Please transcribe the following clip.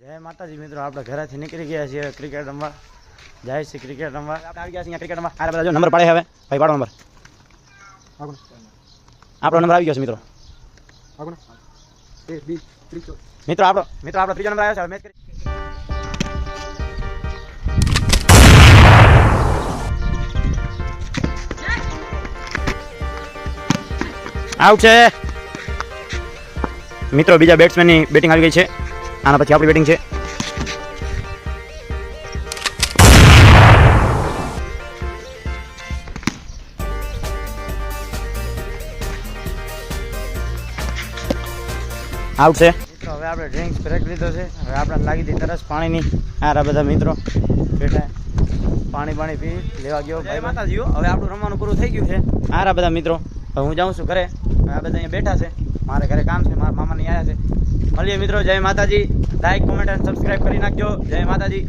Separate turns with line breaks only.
જય માતાજી મિત્રો, આપણે ઘરેથી નીકળી ગયા છીએ ક્રિકેટ રમવા. જાય છે ક્રિકેટ રમવા. આપણે આવી ગયા છીએ ક્રિકેટ રમવા. આ બધા જો નંબર પડે હવે ભાઈ, પાડો નંબર. આપણો નંબર આવી ગયો છે મિત્રો. આપણો ત્રીજો નંબર આવ્યો છે. મેચ કરી આઉટ છે મિત્રો. બીજા બેટ્સમેનની બેટિંગ આવી ગઈ છે. આના પછી આપણી બેટિંગ છે. આઉટ છે મિત્રો. હવે આપણે ડ્રિંક્સ બ્રેક લીધો છે. હવે આપણે લાગી હતી તરસ પાણીની. આ બધા મિત્રો બેઠા પાણી પી લેવા ગયો. જય માતાજી. હવે આપણું રમવાનું પૂરું થઈ ગયું છે. આ બધા મિત્રો. હવે હું જાઉં છું ઘરે. આ બધા અહીંયા બેઠા છે. મારે ઘરે કામ છે. મારા મામાની આવ્યા છે. મળીએ મિત્રો. જય માતાજી. લાઈક, કોમેન્ટ અને સબસ્ક્રાઈબ કરી નાખજો. જય માતાજી.